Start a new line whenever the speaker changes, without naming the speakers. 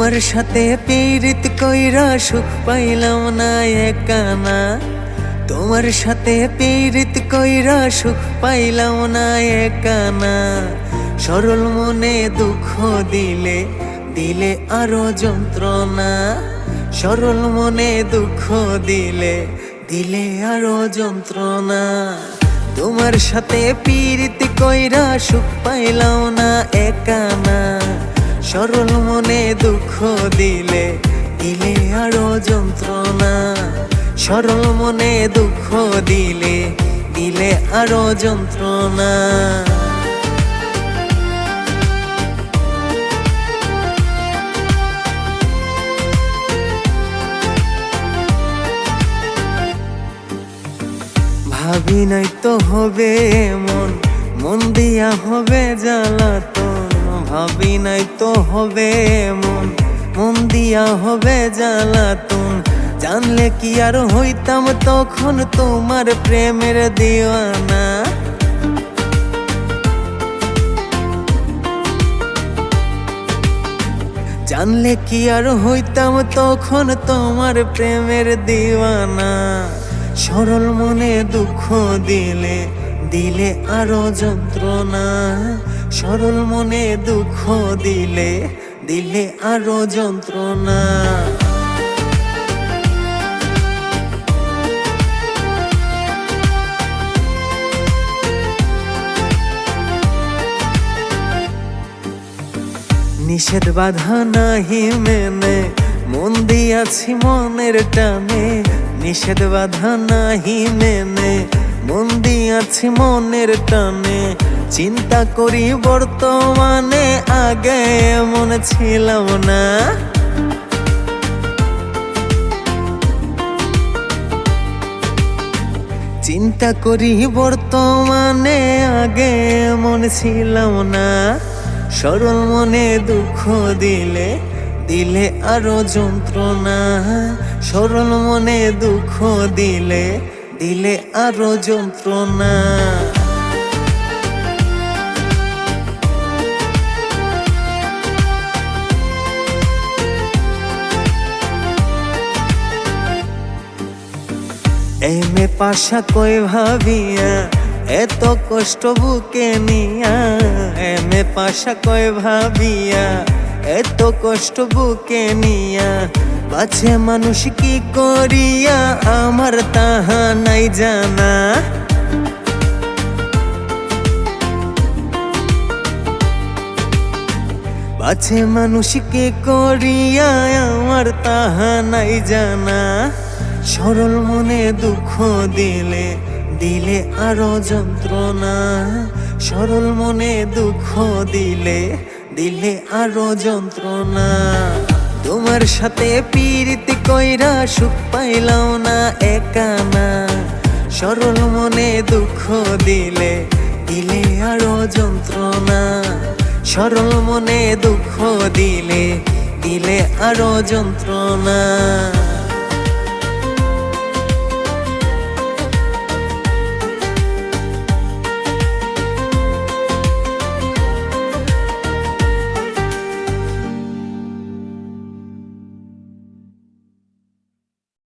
তোমার সাথে পীড়িত কইরা সুখ পাইলাম না একানা। তোমার সাথে পীড়িত কইরা সুখ পাইলাম না একানা। সরল মনে দুঃখ দিলে দিলে আরো যন্ত্রণা। সরল মনে দুঃখ দিলে দিলে আরো যন্ত্রণা। তোমার সাথে পীড়িত কইরা সুখ পাইলাম না একানা। সরল মনে দুঃখ দিলে দিলে আরো যন্ত্রণা। সরল মনে দুঃখ দিলে দিলে আরো যন্ত্রণা। ভাবি নাই তো হবে এমন, মন দিয়া হবে জ্বালাতন। ভাবি নাই তো হবে এমন, মন দিয়া হবে জ্বালাতন। জানলে কি আর হইতাম তখন তোমার প্রেমের দিওয়ানা। জানলে কি আর হইতাম তখন তোমার প্রেমের দিওয়ানা। সরল মনে দুঃখ দিলে দিলে আরো যন্ত্রণা। সরল মনে দুঃখ দিলে দিলে আরো যন্ত্রণা। নিষেধ বাধা নাহি মেনে মন দিয়াছি মনের টানে। নিষেধ বাধা নাহি মেনে মন দিয়াছি মনের টানে। চিন্তা করি বর্তমানে আগে এমন ছিলাম না। চিন্তা করি বর্তমানে আগে এমন ছিলাম না। সরল মনে দুঃখ দিলে দিলে আরো যন্ত্রণা। সরল মনে দুঃখ দিলে দিলে আরো যন্ত্রণা। এমে পাশা কই ভাবিয়া এত কষ্ট বুকে নিয়া। এমে পাশা কই ভাবিয়া এত কষ্ট বুকে নিয়া। বাছে মানুষ কি করিয়া আমার তাহা নাই জানা। বাছে মানুষ কি করিয়া আমার তাহা নাই জানা। সরল মনে দুঃখ দিলে দিলে আরো যন্ত্রণা। সরল মনে দুঃখ দিলে দিলে আরো যন্ত্রণা। তোমার সাথে পীড়িত কইরা সুখ পাইলাম না একানা। সরল মনে দুঃখ দিলে দিলে আরো যন্ত্রণা। সরল মনে দুঃখ দিলে দিলে আরো যন্ত্রণা।